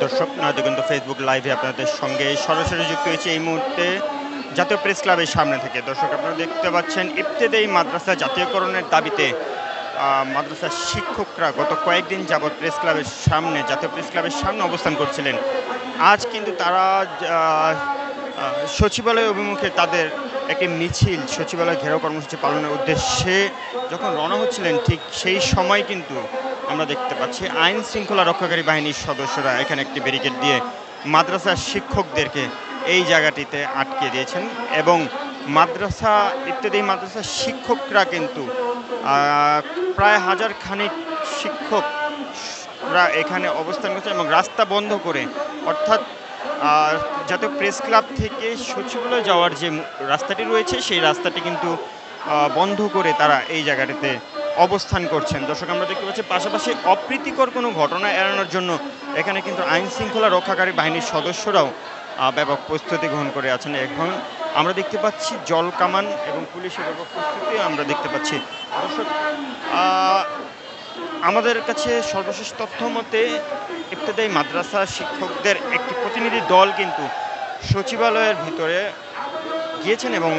দর্শক, নয়াদিগন্ত ফেসবুক লাইভে আপনাদের সঙ্গে সরাসরি যুক্ত হয়েছে এই মুহূর্তে জাতীয় প্রেস ক্লাবের সামনে থেকে। দর্শক, আপনারা দেখতে পাচ্ছেন ইবতেদায়ী মাদ্রাসা জাতীয়করণের দাবিতে মাদ্রাসার শিক্ষকরা গত কয়েকদিন যাবৎ প্রেস ক্লাবের সামনে, জাতীয় প্রেস ক্লাবের সামনে অবস্থান করছিলেন। আজ কিন্তু তারা সচিবালয় অভিমুখে তাদের একটি মিছিল, সচিবালয় ঘেরাও কর্মসূচি পালনের উদ্দেশ্যে যখন রওনা হচ্ছিলেন, ঠিক সেই সময় কিন্তু আমরা দেখতে পাচ্ছি আইন শৃঙ্খলা রক্ষাকারী বাহিনীর সদস্যরা এখানে একটি ব্যারিকেড দিয়ে মাদ্রাসার শিক্ষকদেরকে এই জায়গাটিতে আটকে দিয়েছেন এবং ইবতেদায়ী মাদ্রাসার শিক্ষকরা কিন্তু প্রায় হাজার খানিক শিক্ষকরা এখানে অবস্থান করছে এবং রাস্তা বন্ধ করে, অর্থাৎ জাতীয় প্রেস ক্লাব থেকে সচিবালয় যাওয়ার যে রাস্তাটি রয়েছে সেই রাস্তাটি কিন্তু বন্ধ করে তারা এই জায়গাটিতে অবস্থান করছেন। দর্শক, আমরা দেখতে পাচ্ছি পাশাপাশি অপ্রীতিকর কোনো ঘটনা এড়ানোর জন্য এখানে কিন্তু আইন শৃঙ্খলা রক্ষাকারী বাহিনীর সদস্যরাও ব্যাপক প্রস্তুতি গ্রহণ করে আছেন। এখন আমরা দেখতে পাচ্ছি জল কামান এবং পুলিশের ব্যাপক প্রস্তুতি আমরা দেখতে পাচ্ছি। দর্শক, আমাদের কাছে সর্বশেষ তথ্য মতে ইবতেদায়ী মাদ্রাসা শিক্ষকদের একটি প্রতিনিধি দল কিন্তু সচিবালয়ের ভিতরে গিয়েছেন এবং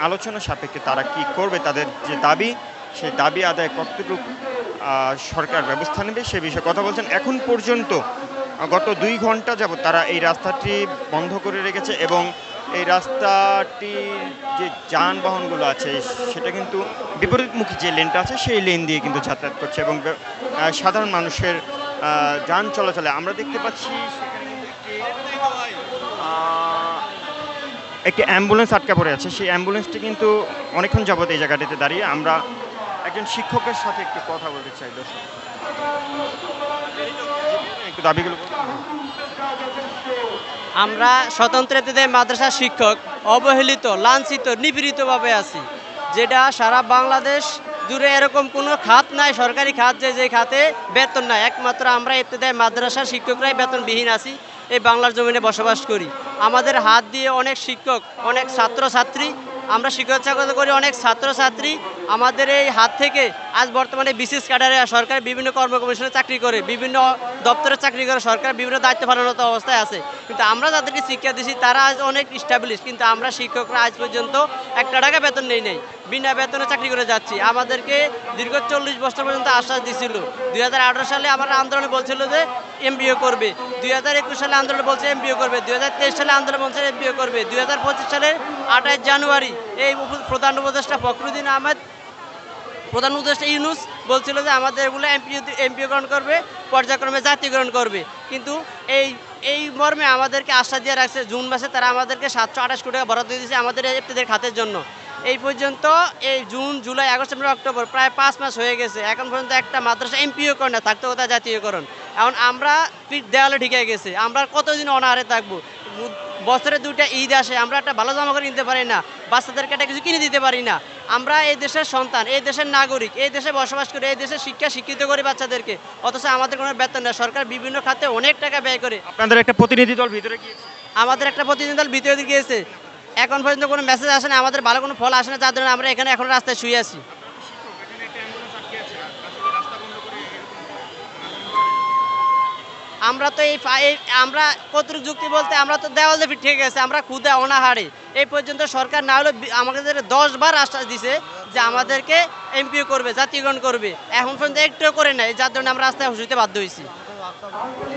আলোচনা সাপেক্ষে তারা কি করবে, তাদের যে দাবি, সেই দাবি আদায় কতটুকু সরকার ব্যবস্থা নেবে সে বিষয়ে কথা বলছেন। এখন পর্যন্ত গত 2 ঘন্টা যাবত তারা এই রাস্তাটি বন্ধ করে রেখেছে এবং এই রাস্তাটির যে যানবাহনগুলো আছে সেটা কিন্তু বিপরীতমুখী যে লেনটা আছে সেই লেন দিয়ে কিন্তু যাতায়াত করছে এবং সাধারণ মানুষের যান চলাচলে আমরা দেখতে পাচ্ছি একটি অ্যাম্বুলেন্স আটকা পড়ে আছে। সেই অ্যাম্বুলেন্সটি কিন্তু অনেকক্ষণ যাবত এই জায়গাটিতে দাঁড়িয়ে। আমরা একজন শিক্ষকের সাথে একটু কথা বলতে চাই। দর্শক, একটু দাবিগুলো আমরা স্বতন্ত্র ইবতেদায়ী মাদ্রাসার শিক্ষক অবহেলিত, লাঞ্ছিত, নিপীড়িতভাবে আছি, যেটা সারা বাংলাদেশ জুড়ে এরকম কোনো খাত নাই, সরকারি খাত যে খাতে বেতন নাই। একমাত্র আমরা ইবতেদায়ী মাদ্রাসার শিক্ষকরাই বেতনবিহীন আছি, এই বাংলার জমিনে বসবাস করি। আমাদের হাত দিয়ে অনেক শিক্ষক, অনেক ছাত্রছাত্রী, আমরা শিক্ষকতা করি, অনেক ছাত্রছাত্রী আমাদের এই হাত থেকে আজ বর্তমানে বিসিএস ক্যাডারে সরকার বিভিন্ন কর্ম কমিশনে চাকরি করে, বিভিন্ন দপ্তরে চাকরি করে, সরকার বিভিন্ন দায়িত্ব পালনত অবস্থায় আছে। কিন্তু আমরা যাদেরকে শিক্ষা দিচ্ছি তারা আজ অনেক স্টাবলিশ, কিন্তু আমরা শিক্ষকরা আজ পর্যন্ত 1 টাকা বেতন নেই, বিনা বেতনে চাকরি করে যাচ্ছি। আমাদেরকে দীর্ঘ 40 বছর পর্যন্ত আশ্বাস দিছিল। 2018 সালে আমার আন্দোলনে বলছিল যে এমবিএ করবে, 2021 সালে আন্দোলনে বলছে এমবিএ করবে, 2023 সালে আন্দোলন বলছে এমবিএ করবে, 2025 সালের 28 জানুয়ারি এই প্রধান উপদেষ্টা ফখরুদ্দিন আহমেদ, প্রধান উপদেষ্টা ইউনূস বলছিল যে আমাদের এগুলো এমপিওকরণ করবে, পর্যায়ক্রমে জাতীয়করণ করবে। কিন্তু এই মর্মে আমাদেরকে আশ্বাস দিয়ে রাখছে। জুন মাসে তারা আমাদেরকে 728 কোটি টাকা বরাদ্দ দিয়েছে আমাদের ইবতেদায়ী খাতের জন্য। এই পর্যন্ত এই June, July, August, September, October প্রায় 5 মাস হয়ে গেছে, এখন পর্যন্ত একটা মাদ্রাসা এমপিওকরণ না, থাকতে কথা জাতীয়করণ। এখন আমরা পিঠ দেওয়ালে ঢিকে গেছে, আমরা কতদিন অনাহারে থাকবো? বছরে 2টা ঈদ আসে, আমরা একটা ভালো জামা করে নিতে পারি না, বাচ্চাদেরকে একটা কিছু কিনে দিতে পারি না। আমরা এই দেশের সন্তান, এই দেশের নাগরিক, এই দেশে বসবাস করি, এই দেশের শিক্ষিত করি বাচ্চাদেরকে, অথচ আমাদের কোনো বেতন নেই। সরকার বিভিন্ন খাতে অনেক টাকা ব্যয় করে। আপনাদের একটা প্রতিনিধি দল ভিতরে গিয়েছে? আমাদের একটা প্রতিনিধি দল ভিতরে গিয়েছে, এখন পর্যন্ত কোনো মেসেজ আসে না, আমাদের ভালো কোনো ফল আসে না, যার জন্য আমরা এখানে এখন রাস্তায় শুয়ে আছি। আমরা তো আমরা কতটুকু যুক্তি বলতে, আমরা তো দেওয়ালে ঠিক গেছে, আমরা ক্ষুদা অনাহারে। এই পর্যন্ত সরকার না হলে আমাদের 10 বার আশ্বাস দিছে যে আমাদেরকে এমপিও করবে, জাতীয়করণ করবে, এখন পর্যন্ত একটু করে নাই, যার জন্য আমরা রাস্তায় শুতে বাধ্য হয়েছি।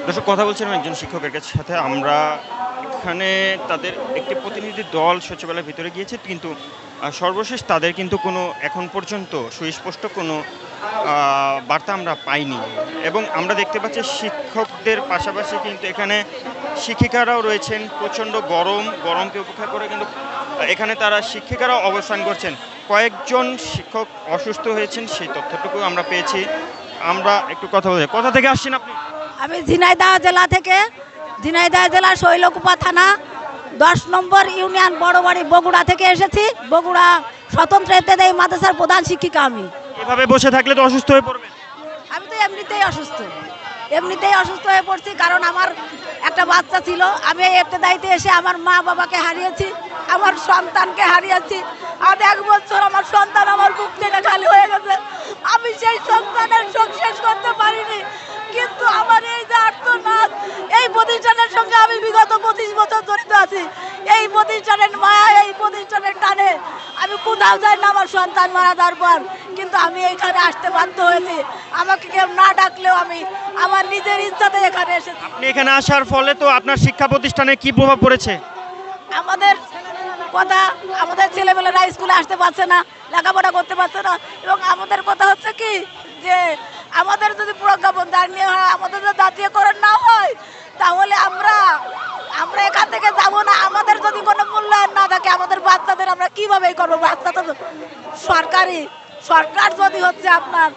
দর্শক, কথা বলছিলাম একজন শিক্ষকের সাথে। আমরা এখানে তাদের একটি প্রতিনিধি দল সচিবালয়ের ভিতরে গিয়েছে, কিন্তু সর্বশেষ তাদের কিন্তু কোনো এখন পর্যন্ত সুস্পষ্ট কোনো বার্তা আমরা পাইনি। এবং আমরা দেখতে পাচ্ছি শিক্ষকদের পাশাপাশি কিন্তু এখানে শিক্ষিকারাও রয়েছেন। প্রচণ্ড গরমকে উপেক্ষা করে কিন্তু এখানে তারা শিক্ষিকারাও অবস্থান করছেন। কয়েকজন শিক্ষক অসুস্থ হয়েছেন, সেই তথ্যটুকু আমরা পেয়েছি। আমরা একটু কথা বলছি। কোথা থেকে আসছেন আপনি? আমি ঝিনাইদহ জেলা থেকে, ঝিনাইদহ জেলা শৈলকুপা থানা 10 নম্বর ইউনিয়ন বড়বাড়ি, বগুড়া থেকে এসেছি। বগুড়া স্বতন্ত্র ইবতেদায়ী মাদ্রাসার প্রধান শিক্ষিকা আমি। এভাবে বসে থাকলে তো অসুস্থ হয়ে পড়বেন। আমি তো এমনিতেই অসুস্থ হয়ে পড়ছি, কারণ আমার একটা বাচ্চা ছিল। আমি এই ইবতেদায়ীতে এসে আমার মা বাবাকে হারিয়েছি, আমার সন্তানকে হারিয়েছি। আজ 1 বছর আমার সন্তান আমার বুক থেকে খালি হয়ে গেছে। আমি সেই সন্তানের শোক শেষ করতে পারিনি, কিন্তু আমার এই যে আর্তনাদ, কোথাও যাই না আমার সন্তান মারা যাওয়ার পর, কিন্তু আমি এখানে আসতে বাধ্য হয়েছি। আমাকে কেউ না ডাকলেও আমি আমার নিজের ইচ্ছাতে এখানে এসেছি। আপনি এখানে আসার ফলে তো আপনার শিক্ষা প্রতিষ্ঠানে কি প্রভাব পড়েছে? আমাদের কথা, আমাদের ছেলেমেয়েরা স্কুলে আসতে পারছে না, লেখাপড়া করতে পারছে না, এবং আমাদের কথা হচ্ছে কি যে আমাদের যদি প্রজ্ঞাপন জানিয়ে হয়, আমাদের যদি জাতীয়করণ না হয়, তাহলে আমরা এখান থেকে যাব না। আমাদের যদি কোনো মূল্যায়ন না থাকে, আমাদের বাচ্চাদের আমরা কিভাবে করবো? বাচ্চা তো সরকার যদি হচ্ছে আপনার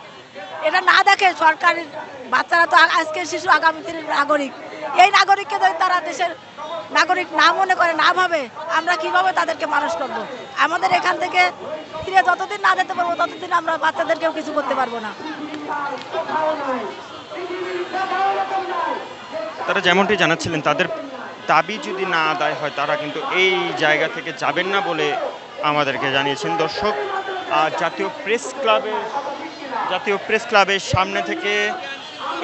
এটা না দেখে, সরকারি বাচ্চারা তো আজকের শিশু আগামী দিনের নাগরিক। এই নাগরিককে যদি তারা দেশের নাগরিক না মনে করে, না ভাবে, আমরা কিভাবে তাদেরকে মানুষ করব? আমাদের এখান থেকে ফিরে যতদিন না যেতে পারবো, ততদিন আমরা বাচ্চাদেরকেও কিছু করতে পারবো না। তারা যেমনটি জানাচ্ছিলেন, তাদের দাবি যদি না আদায় হয়, তারা কিন্তু এই জায়গা থেকে যাবেন না বলে আমাদেরকে জানিয়েছেন। দর্শক, জাতীয় প্রেস ক্লাবের সামনে থেকে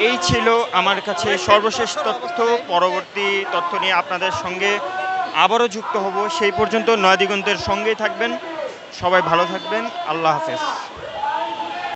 এই ছিল আমার কাছে সর্বশেষ তথ্য। পরবর্তী তথ্য নিয়ে আপনাদের সঙ্গে আবারও যুক্ত হব। সেই পর্যন্ত নয়াদিগন্তের সঙ্গেই থাকবেন। সবাই ভালো থাকবেন। আল্লাহ হাফেজ।